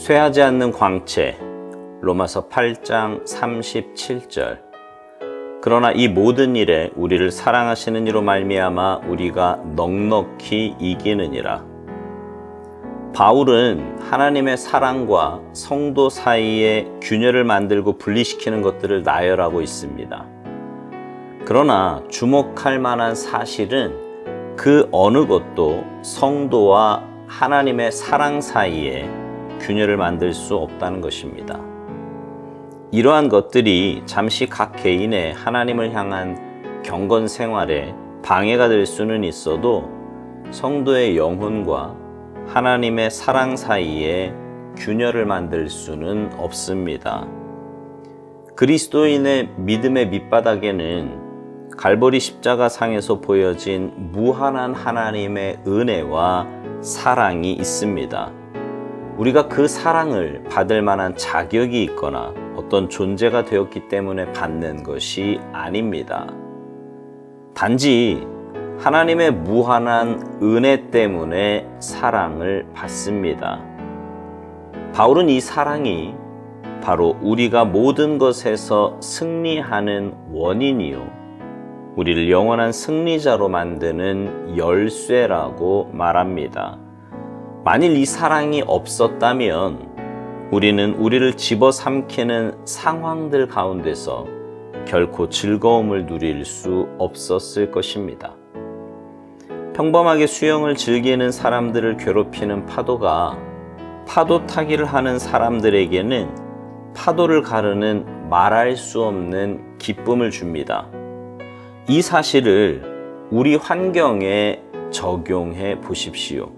쇠하지 않는 광채, 로마서 8장 37절. 그러나 이 모든 일에 우리를 사랑하시는 이로 말미암아 우리가 넉넉히 이기느니라. 바울은 하나님의 사랑과 성도 사이에 균열을 만들고 분리시키는 것들을 나열하고 있습니다. 그러나 주목할 만한 사실은 그 어느 것도 성도와 하나님의 사랑 사이에 균열을 만들 수 없다는 것입니다. 이러한 것들이 잠시 각 개인의 하나님을 향한 경건 생활에 방해가 될 수는 있어도 성도의 영혼과 하나님의 사랑 사이에 균열을 만들 수는 없습니다. 그리스도인의 믿음의 밑바닥에는 갈보리 십자가 상에서 보여진 무한한 하나님의 은혜와 사랑이 있습니다. 우리가 그 사랑을 받을 만한 자격이 있거나 어떤 존재가 되었기 때문에 받는 것이 아닙니다. 단지 하나님의 무한한 은혜 때문에 사랑을 받습니다. 바울은 이 사랑이 바로 우리가 모든 것에서 승리하는 원인이요, 우리를 영원한 승리자로 만드는 열쇠라고 말합니다. 만일 이 사랑이 없었다면 우리는 우리를 집어삼키는 상황들 가운데서 결코 즐거움을 누릴 수 없었을 것입니다. 평범하게 수영을 즐기는 사람들을 괴롭히는 파도가 파도 타기를 하는 사람들에게는 파도를 가르는 말할 수 없는 기쁨을 줍니다. 이 사실을 우리 환경에 적용해 보십시오.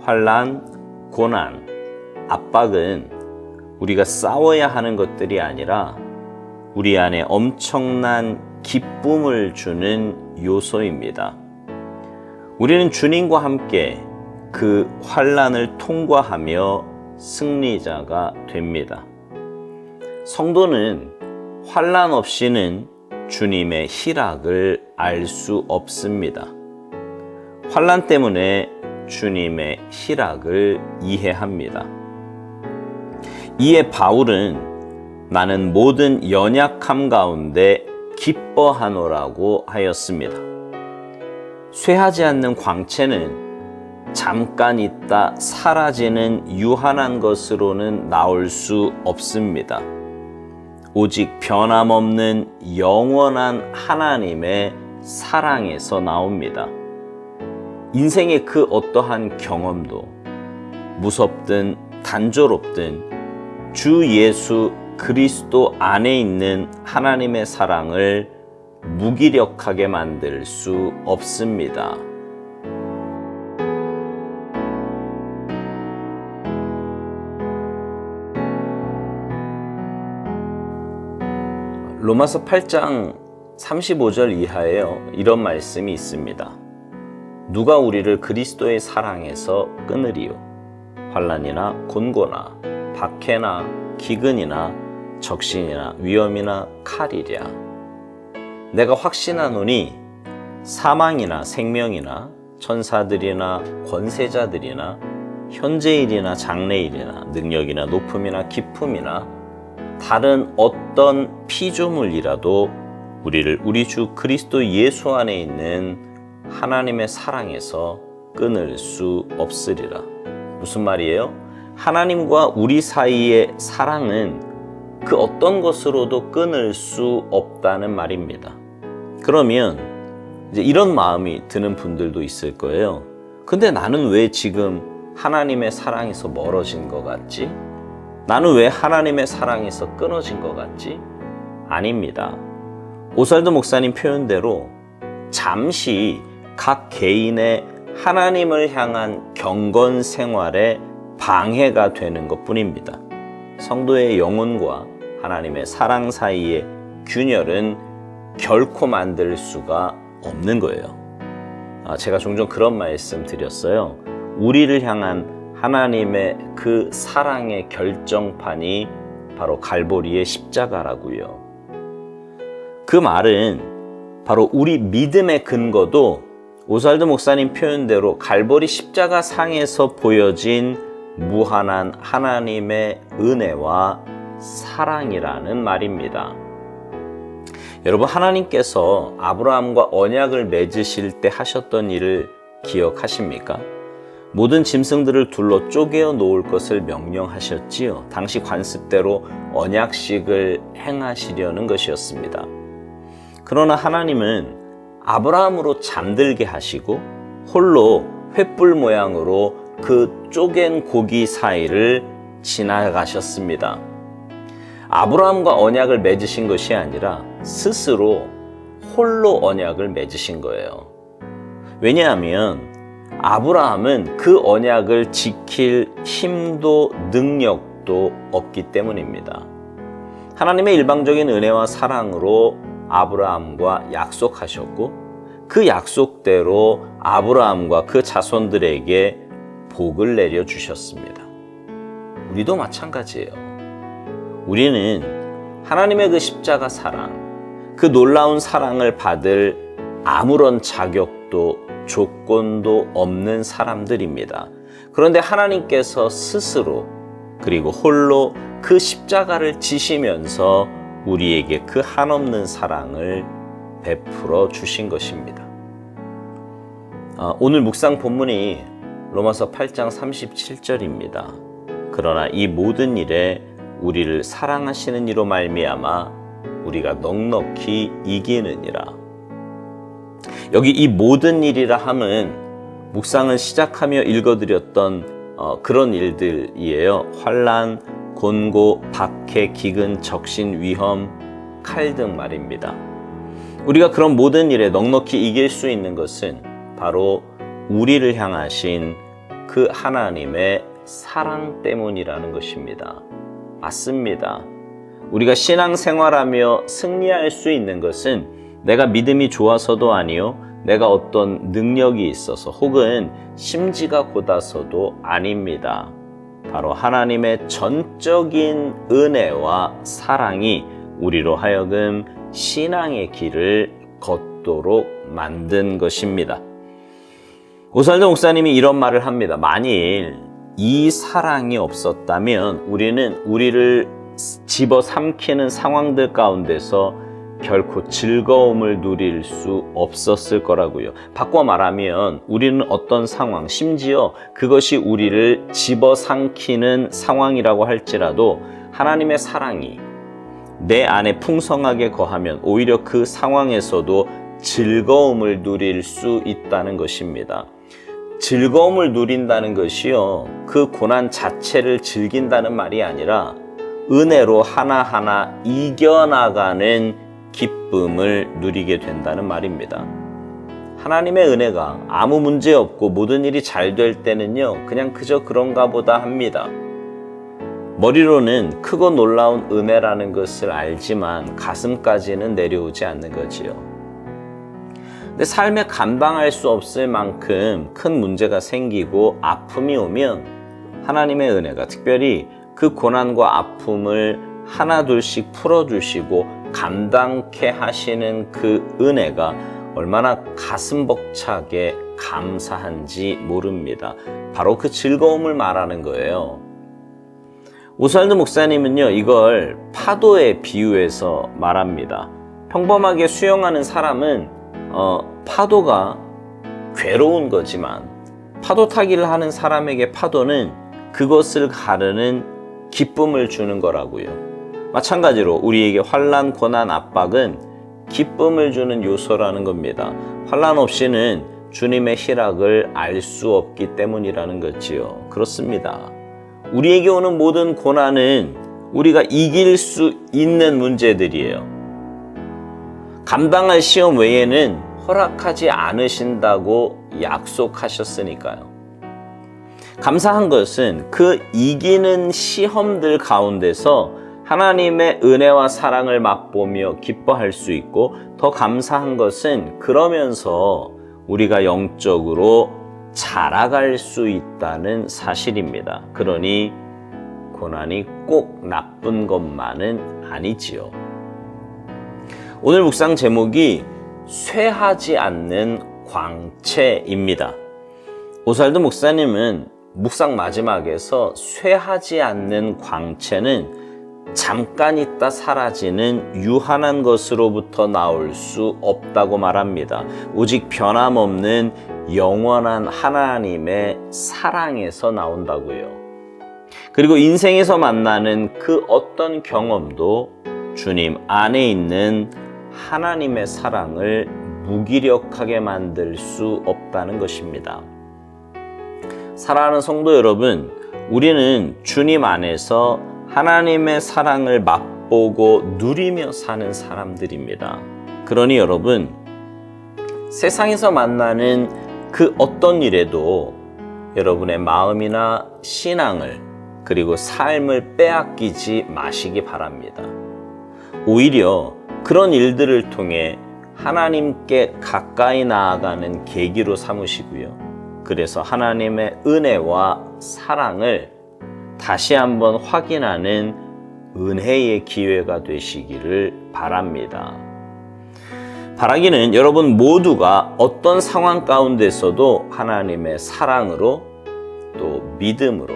환난, 고난, 압박은 우리가 싸워야 하는 것들이 아니라 우리 안에 엄청난 기쁨을 주는 요소입니다. 우리는 주님과 함께 그 환난을 통과하며 승리자가 됩니다. 성도는 환난 없이는 주님의 희락을 알 수 없습니다. 환난 때문에 주님의 희락을 이해합니다. 이에 바울은 나는 모든 연약함 가운데 기뻐하노라고 하였습니다. 쇠하지 않는 광채는 잠깐 있다 사라지는 유한한 것으로는 나올 수 없습니다. 오직 변함없는 영원한 하나님의 사랑에서 나옵니다. 인생의 그 어떠한 경험도 무섭든 단조롭든 주 예수 그리스도 안에 있는 하나님의 사랑을 무기력하게 만들 수 없습니다. 로마서 8장 35절 이하에요, 이런 말씀이 있습니다. 누가 우리를 그리스도의 사랑에서 끊으리요? 환난이나 곤고나 박해나 기근이나 적신이나 위험이나 칼이랴. 내가 확신하노니 사망이나 생명이나 천사들이나 권세자들이나 현재일이나 장래일이나 능력이나 높음이나 깊음이나 다른 어떤 피조물이라도 우리를 우리 주 그리스도 예수 안에 있는 하나님의 사랑에서 끊을 수 없으리라. 무슨 말이에요? 하나님과 우리 사이의 사랑은 그 어떤 것으로도 끊을 수 없다는 말입니다. 그러면 이제 이런 마음이 드는 분들도 있을 거예요. 근데 나는 왜 지금 하나님의 사랑에서 멀어진 것 같지? 나는 왜 하나님의 사랑에서 끊어진 것 같지? 아닙니다. 오살도 목사님 표현대로 잠시 각 개인의 하나님을 향한 경건 생활에 방해가 되는 것뿐입니다. 성도의 영혼과 하나님의 사랑 사이의 균열은 결코 만들 수가 없는 거예요. 제가 종종 그런 말씀 드렸어요. 우리를 향한 하나님의 그 사랑의 결정판이 바로 갈보리의 십자가라고요. 그 말은 바로 우리 믿음의 근거도 오살도 목사님 표현대로 갈보리 십자가 상에서 보여진 무한한 하나님의 은혜와 사랑이라는 말입니다. 여러분, 하나님께서 아브라함과 언약을 맺으실 때 하셨던 일을 기억하십니까? 모든 짐승들을 둘러 쪼개어 놓을 것을 명령하셨지요. 당시 관습대로 언약식을 행하시려는 것이었습니다. 그러나 하나님은 아브라함으로 잠들게 하시고 홀로 횃불 모양으로 그 쪼갠 고기 사이를 지나가셨습니다. 아브라함과 언약을 맺으신 것이 아니라 스스로 홀로 언약을 맺으신 거예요. 왜냐하면 아브라함은 그 언약을 지킬 힘도 능력도 없기 때문입니다. 하나님의 일방적인 은혜와 사랑으로 아브라함과 약속하셨고 그 약속대로 아브라함과 그 자손들에게 복을 내려주셨습니다. 우리도 마찬가지예요. 우리는 하나님의 그 십자가 사랑, 그 놀라운 사랑을 받을 아무런 자격도 조건도 없는 사람들입니다. 그런데 하나님께서 스스로 그리고 홀로 그 십자가를 지시면서 우리에게 그 한없는 사랑을 베풀어 주신 것입니다. 오늘 묵상 본문이 로마서 8장 37절입니다. 그러나 이 모든 일에 우리를 사랑하시는 이로 말미암아 우리가 넉넉히 이기느니라. 여기 이 모든 일이라 함은 묵상을 시작하며 읽어드렸던 그런 일들이에요. 환난, 곤고, 박해, 기근, 적신, 위험, 칼 등 말입니다. 우리가 그런 모든 일에 넉넉히 이길 수 있는 것은 바로 우리를 향하신 그 하나님의 사랑 때문이라는 것입니다. 맞습니다. 우리가 신앙생활하며 승리할 수 있는 것은 내가 믿음이 좋아서도 아니요, 내가 어떤 능력이 있어서 혹은 심지가 곧아서도 아닙니다. 바로 하나님의 전적인 은혜와 사랑이 우리로 하여금 신앙의 길을 걷도록 만든 것입니다. 오살도 목사님이 이런 말을 합니다. 만일 이 사랑이 없었다면 우리를 집어삼키는 상황들 가운데서 결코 즐거움을 누릴 수 없었을 거라고요. 바꿔 말하면 우리는 어떤 상황, 심지어 그것이 우리를 집어삼키는 상황이라고 할지라도 하나님의 사랑이 내 안에 풍성하게 거하면 오히려 그 상황에서도 즐거움을 누릴 수 있다는 것입니다. 즐거움을 누린다는 것이요, 그 고난 자체를 즐긴다는 말이 아니라 은혜로 하나하나 이겨나가는 기쁨을 누리게 된다는 말입니다. 하나님의 은혜가 아무 문제 없고 모든 일이 잘 될 때는요, 그냥 그저 그런가 보다 합니다. 머리로는 크고 놀라운 은혜라는 것을 알지만 가슴까지는 내려오지 않는 거지요. 근데 삶에 감당할 수 없을 만큼 큰 문제가 생기고 아픔이 오면 하나님의 은혜가 특별히 그 고난과 아픔을 하나둘씩 풀어주시고 감당케 하시는 그 은혜가 얼마나 가슴 벅차게 감사한지 모릅니다. 바로 그 즐거움을 말하는 거예요. 오살도 목사님은요, 이걸 파도에 비유해서 말합니다. 평범하게 수영하는 사람은 파도가 괴로운 거지만 파도 타기를 하는 사람에게 파도는 그것을 가르는 기쁨을 주는 거라고요. 마찬가지로 우리에게 환난, 고난, 압박은 기쁨을 주는 요소라는 겁니다. 환난 없이는 주님의 희락을 알 수 없기 때문이라는 거지요. 그렇습니다. 우리에게 오는 모든 고난은 우리가 이길 수 있는 문제들이에요. 감당할 시험 외에는 허락하지 않으신다고 약속하셨으니까요. 감사한 것은 그 이기는 시험들 가운데서 하나님의 은혜와 사랑을 맛보며 기뻐할 수 있고, 더 감사한 것은 그러면서 우리가 영적으로 자라갈 수 있다는 사실입니다. 그러니 고난이 꼭 나쁜 것만은 아니지요. 오늘 묵상 제목이 쇠하지 않는 광채입니다. 오살도 목사님은 묵상 마지막에서 쇠하지 않는 광채는 잠깐 있다 사라지는 유한한 것으로부터 나올 수 없다고 말합니다. 오직 변함없는 영원한 하나님의 사랑에서 나온다고요. 그리고 인생에서 만나는 그 어떤 경험도 주님 안에 있는 하나님의 사랑을 무기력하게 만들 수 없다는 것입니다. 사랑하는 성도 여러분, 우리는 주님 안에서 하나님의 사랑을 맛보고 누리며 사는 사람들입니다. 그러니 여러분, 세상에서 만나는 그 어떤 일에도 여러분의 마음이나 신앙을 그리고 삶을 빼앗기지 마시기 바랍니다. 오히려 그런 일들을 통해 하나님께 가까이 나아가는 계기로 삼으시고요. 그래서 하나님의 은혜와 사랑을 다시 한번 확인하는 은혜의 기회가 되시기를 바랍니다. 바라기는 여러분 모두가 어떤 상황 가운데서도 하나님의 사랑으로 또 믿음으로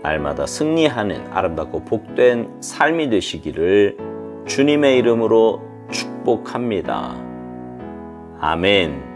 날마다 승리하는 아름답고 복된 삶이 되시기를 주님의 이름으로 축복합니다. 아멘.